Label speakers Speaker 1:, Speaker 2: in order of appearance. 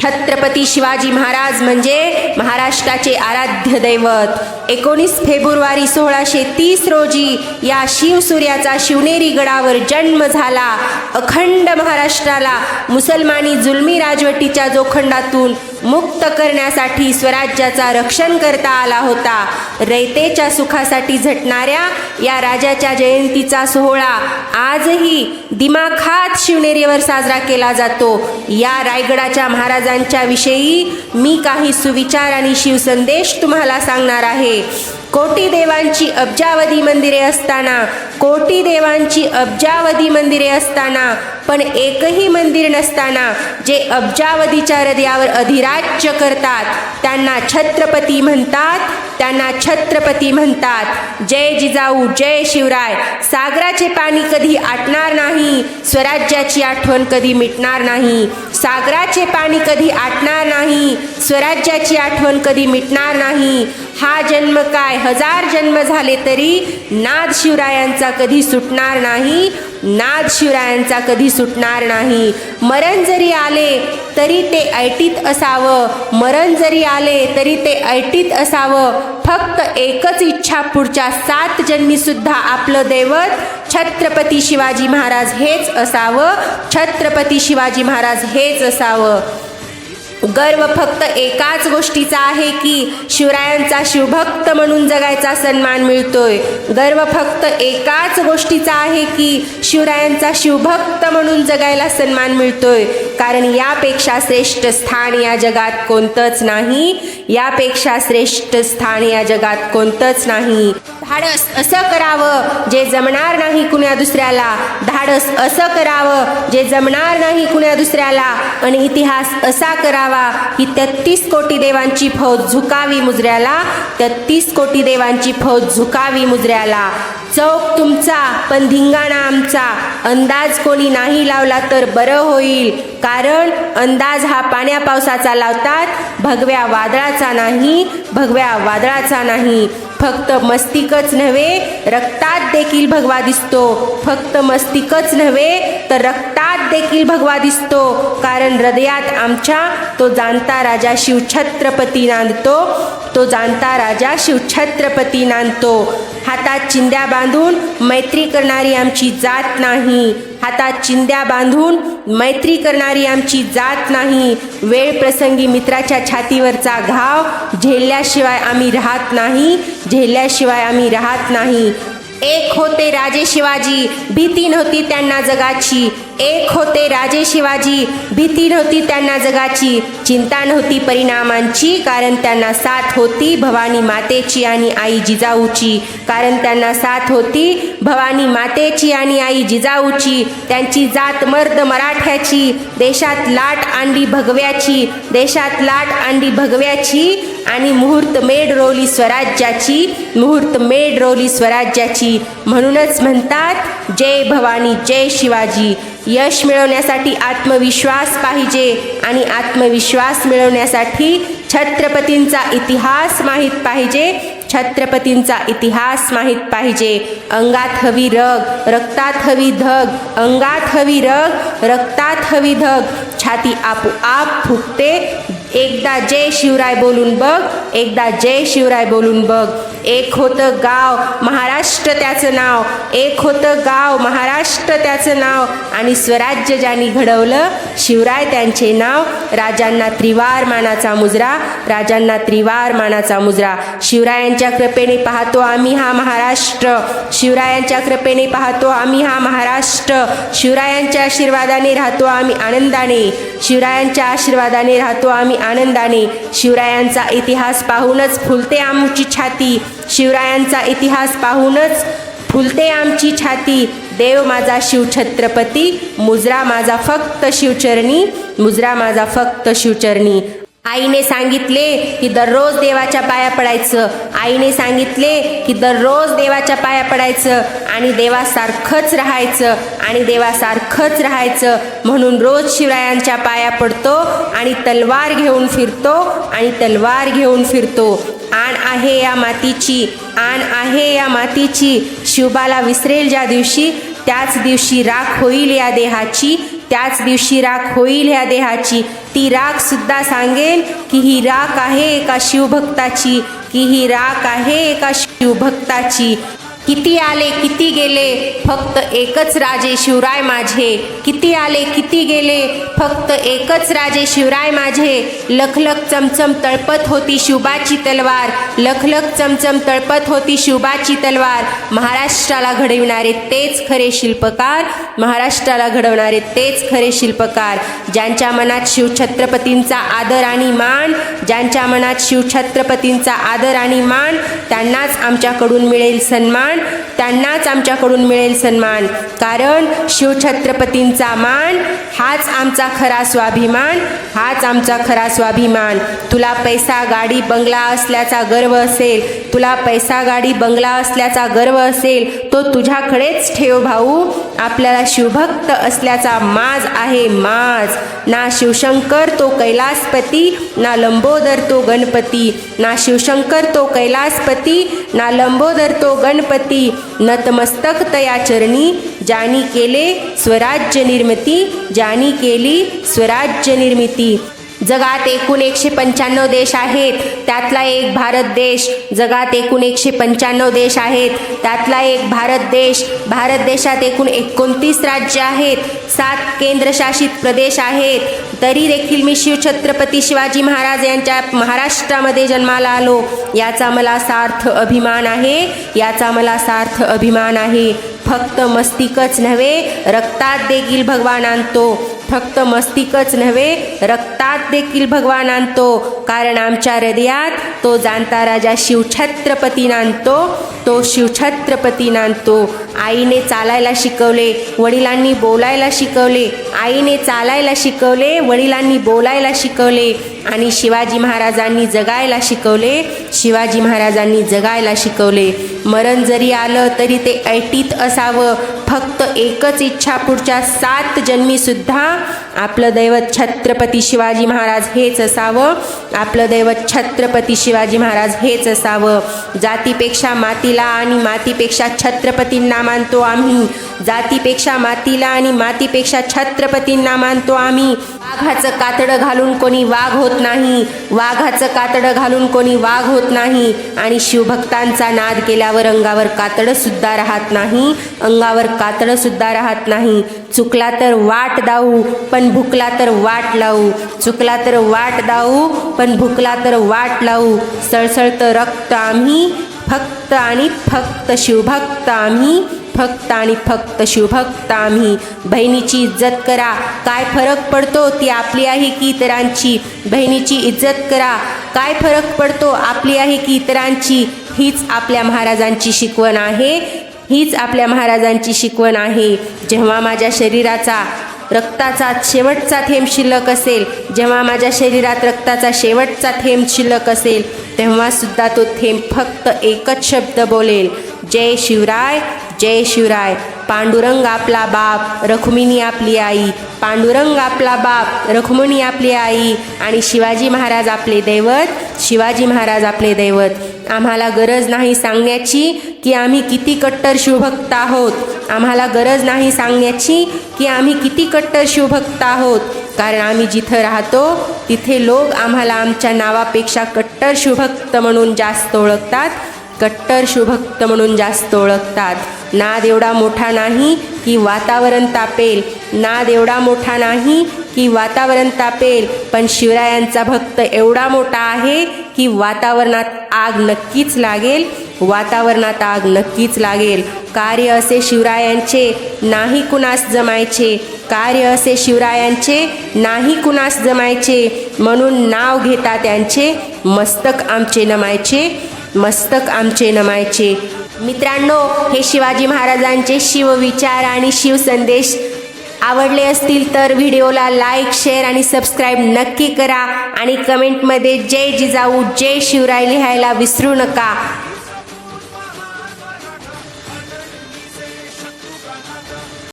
Speaker 1: छत्रपती शिवाजी महाराज म्हणजे महाराष्ट्राचे आराध्य दैवत। 19 फेब्रुवारी 1630 रोजी या शिवसूर्याचा शिवनेरी गडावर जन्म झाला। अखंड महाराष्ट्राला मुसलमानी जुलमी राजवटीच्या जोखंडातून मुक्त करण्यासाठी स्वराज्याचा रक्षण करता आला होता। रयतेच्या सुखासाठी झटणाऱ्या या राजाच्या जयंतीचा सोहळा आजही दिमाखात शिवनेरीवर साजरा केला जातो। या रायगडाच्या महाराजांच्या विषयी मी काही सुविचार आणि शिवसंदेश तुम्हाला सांगणार आहे। कोटी देवांची अब्जावधी मंदिरे असताना, कोटी देवांची अब्जावधी मंदिरे असताना, पण एकही मंदिर नसताना जे अब्जावधीच्या हृदयावर अधिराज्य करतात त्यांना छत्रपती म्हणतात, त्यांना छत्रपती म्हणतात। जय जिजाऊ, जय शिवराय। सागराचे पाणी कधी आटणार नाही, स्वराज्याची आठवण कधी मिटणार नाही। सागराचे पाणी कधी आटणार नाही, स्वराज्याची आठवण कधी मिटणार नाही। हा जन्म काय 1000 जन्म झाले तरी नाद शिवरायांचा कधी सुटणार नाही, नाद शिवरायांचा कधी सुटणार नाही। मरण जरी आले तरी ते ऐटीत असावं, मरण जरी आले तरी ते ऐटीत असावं। फक्त एकच इच्छा, पुढच्या 7 जन्मी सुद्धा आपलं दैवत छत्रपती शिवाजी महाराज हेच असावं, छत्रपती शिवाजी महाराज हेच असावं। गर्व फक्त एकाच गोष्टीचा आहे की शिवरायांचा शिवभक्त म्हणून जगायचा सन्मान मिळतोय। गर्व फक्त एकाच गोष्टीचा आहे की शिवरायांचा शिवभक्त म्हणून जगायला सन्मान मिळतोय, कारण यापेक्षा श्रेष्ठ स्थान या जगात कोणतंच नाही, यापेक्षा श्रेष्ठ स्थान या जगात कोणतंच नाही। धाडस असं करावं जे जमणार नाही कुण्या दुसऱ्याला, धाडस असं करावं जे जमणार नाही कुण्या दुसऱ्याला, आणि इतिहास असा करावा की 33 कोटी देवांची फौज झुकावी मुजऱ्याला, 33 कोटी देवांची फौज झुकावी मुजऱ्याला। चौक तुमचा पण धिंगाणा आमचा, अंदाज कोणी नाही लावला तर बरं होईल, कारण अंदाज हा पाण्या पावसाचा लावतात, भगव्या वादळाचा नाही, भगव्या वादळाचा नाही। फक्त मस्तिकच नव्हे रक्तात देखील भगवा दिसतो, फक्त मस्तिकच नव्हे तर रक्तात देखील भगवा दिसतो, कारण हृदयात आमच्या तो जाणता राजा शिवछत्रपती नांदतो, तो जाणता राजा शिवछत्रपती नांदतो। हातात चिंध्या बांधून मैत्री करणारी आमची जात नाही, हातात चिंध्या बांधून मैत्री करणारी आमची जात नाही। वेळ प्रसंगी मित्राच्या छातीवरचा घाव झेलल्याशिवाय आम्ही राहत नाही, झेलल्याशिवाय आम्ही राहत नाही। एक होते राजे शिवाजी, भीती नव्हती त्यांना जगाची, एक होते राजे शिवाजी, भीती नव्हती त्यांना जगाची, चिंता नव्हती परिणामांची, कारण त्यांना साथ होती भवानी मातेची आणि आई जिजाऊची, कारण त्यांना साथ होती भवानी मातेची आणि आई जिजाऊची। त्यांची जात मर्द मराठ्याची, देशात लाट अंडी भगव्याची, देशात लाट अंडी भगव्याची, आणि मुहूर्त मेढ रोवली स्वराज्याची, मुहूर्त मेढ रोवली स्वराज्याची। म्हणूनच म्हणतात जय भवानी जय शिवाजी। यश मिळवण्यासाठी आत्मविश्वास पाहिजे, आणि आत्मविश्वास मिळवण्यासाठी छत्रपतींचा इतिहास माहीत पाहिजे, छत्रपतींचा इतिहास माहीत पाहिजे। अंगात हवी रग, रक्तात हवी धग, अंगात हवी रग, रक्तात हवी धग, छाती आपोआप फुगते। एकदा जय शिवराय बोलून बघ, एकदा जय शिवराय बोलून बघ। एक होतं गाव महाराष्ट्र त्याचं नाव, एक होतं गाव महाराष्ट्र त्याचं नाव, आणि स्वराज्य ज्यांनी घडवलं शिवराय त्यांचे नाव। राजांना त्रिवार मानाचा मुजरा, राजांना त्रिवार मानाचा मुजरा। शिवरायांच्या कृपेने पाहतो आम्ही हा महाराष्ट्र, शिवरायांच्या कृपेने पाहतो आम्ही हा महाराष्ट्र। शिवरायांच्या आशीर्वादाने राहतो आम्ही आनंदाने, शिवरायांच्या आशीर्वादाने राहतो आम्ही आनंदाने। शिवरायांचा इतिहास पाहूनच फुलते आमची छाती, शिवरायांचा इतिहास पाहूनच फुलते आमची छाती। देव माझा शिवछत्रपती, मुजरा माझा फक्त शिवचरणी, मुजरा माझा फक्त शिवचरणी। आईने सांगितले की दररोज देवाच्या पाया पडायचं, आईने सांगितले की दररोज देवाच्या पाया पडायचं, आणि देवासारखंच राहायचं, आणि देवासारखंच राहायचं। म्हणून रोज शिवरायांच्या पाया पडतो, आणि तलवार घेऊन फिरतो, आणि तलवार घेऊन फिरतो। आण आहे या मातीची, आण आहे या मातीची, शिवबाला विसरेल ज्या दिवशी त्याच दिवशी राख होईल या देहाची, त्याच दिवशी राख होईल ह्या देहाची. ती राख सुद्धा सांगेल की ही राख आहे एका शिवभक्ताची, की ही राख आहे एका शिवभक्ताची. किती आले किती गेले फक्त एकच राजे शिवराय माझे. किती आले किती गेले फक्त एकच राजे शिवराय माझे. लखलख चमचम तळपत होती शिवबाची तलवार. लखलख चमचम तळपत होती शिवबाची तलवार. महाराष्ट्राला घडविणारे तेच खरे शिल्पकार. महाराष्ट्राला घडवणारे तेच खरे शिल्पकार. ज्यांच्या मनात शिवछत्रपतींचा आदर आणि मान, ज्यांच्या मनात शिवछत्रपतींचा आदर आणि मान, त्यांनाच आमच्याकडून मिळेल सन्मान, त्यांनाच आमच्याकडून मिळेल सन्मान. कारण शिवछत्रपतींचा मान हाच आमचा खरा स्वाभिमान, हाच आमचा खरा स्वाभिमान. तुला पैसा गाडी बंगला असल्याचा गर्व असेल, तुला पैसा गाडी बंगला असल्याचा गर्व असेल, तो तुझ्याकडेच ठेव भाऊ. आपल्याला शिवभक्त असल्याचा माज आहे माज. ना शिवशंकर तो कैलासपती, ना लंबोदर तो गणपती. ना शिवशंकर तो कैलासपती, ना लंबोदर तो गणपती. नतमस्तक तया चरणी, ज्यानी केले स्वराज्य निर्मिती, ज्यानी केली स्वराज्य निर्मिती. जगात एकूण 195 देश आहेत, त्यातला एक भारत देश. जगात एकूण 195 देश आहेत, त्यातला एक भारत देश. भारत देशात एकूण 29 राज्य आहेत, 7 केंद्रशासित प्रदेश आहेत. तरी देखील मी शिवछत्रपती शिवाजी महाराज यांच्या महाराष्ट्रामध्ये जन्माला आलो, याचा मला सार्थ अभिमान आहे, याचा मला सार्थ अभिमान आहे. फक्त मस्तिकच नव्हे रक्तात देखील भगवान आणतो. फक्त मस्तिकच नव्हे रक्तात देखील भगवान आणतो. कारण आमच्या हृदयात तो जाणता राजा शिवछत्रपती नांदतो, तो शिवछत्रपती नांदतो. आईने चालायला शिकवले, वडिलांनी बोलायला शिकवले. आईने चालायला शिकवले, वडिलांनी बोलायला शिकवले. आणि शिवाजी महाराजांनी जगायला शिकवले, शिवाजी महाराजांनी जगायला शिकवले. मरण जरी आलं तरी ते ऐटीत असावं. फक्त एकच इच्छा, पुढच्या 7 जन्मीसुद्धा आपलं दैवत छत्रपती शिवाजी महाराज हेच असावं. आपलं दैवत छत्रपती शिवाजी महाराज हेच असावं. जातीपेक्षा मातीला आणि मातीपेक्षा छत्रपतींना मानतो आम्ही. जातीपेक्षा मातीला आणि मातीपेक्षा छत्रपतींना मानतो आम्ही. वाघाचं कातडं घालून कोणी वाघ होत नाही, वाघाचं कातडं घालून कोणी वाघ होत नाही. आणि शिवभक्तांचा नाद केल्यावर अंगावर कातडं सुद्धा राहत नाही, अंगावर कातडं सुद्धा राहत नाही. चुकला तर वाट दाऊ पण भुकला तर वाट लावू. चुकला तर वाट दाऊ पण भुकला तर वाट लावू. सळसळतं रक्त आम्ही, फक्त आणि फक्त शिवभक्त आम्ही, फक्त आणि फक्त शिवभक्त आम्ही. बहिणीची इज्जत करा, काय फरक पडतो ती आपली आहे की इतरांची. बहिणीची इज्जत करा, काय फरक पडतो आपली आहे की इतरांची. हीच आपल्या महाराजांची शिकवण आहे, हीच आपल्या महाराजांची शिकवण आहे. जेव्हा माझ्या शरीराचा रक्ताचा शेवटचा थेंब शिल्लक असेल, जेव्हा माझ्या शरीरात रक्ताचा शेवटचा थेंब शिल्लक असेल, तेव्हासुद्धा तो थेंब फक्त एकच शब्द बोलेल, जय शिवराय, जय शिवराय. पांडुरंग आपला बाप, रखुमिनी आपली आई. पांडुरंग आपला बाप, रखुमिनी आपली आई. आणि शिवाजी महाराज आपले दैवत, शिवाजी महाराज आपले दैवत. आम्हाला गरज नाही सांगण्याची की आम्ही किती कट्टर शिवभक्त आहोत. आम्हाला गरज नाही सांगण्याची की आम्ही किती कट्टर शिवभक्त आहोत. कारण आम्ही जिथं राहतो तिथे लोक आम्हाला आमच्या नावापेक्षा कट्टर शिवभक्त म्हणून जास्त ओळखतात, कट्टर शिवभक्त म्हणून जास्त ओळखतात. नाद एवढा मोठा नाही की वातावरण तापेल, नाद एवढा मोठा नाही की वातावरण तापेल, पण शिवरायांचा भक्त एवढा मोठा आहे की वातावरणात आग नक्कीच लागेल, वातावरणात आग नक्कीच लागेल. कार्य असे शिवरायांचे नाही कुणास जमायचे, कार्य असे शिवरायांचे नाही कुणास जमायचे. म्हणून नाव घेता त्यांचे, मस्तक आमचे नमायचे, मस्तक आमचे नमायचे. मित्रांनो, हे शिवाजी महाराजांचे शिवविचार आणि शिवसंदेश आवडले असतील तर व्हिडिओला लाईक, शेअर आणि सबस्क्राईब नक्की करा. आणि कमेंटमध्ये जय जिजाऊ, जय शिवराय लिहायला विसरू नका.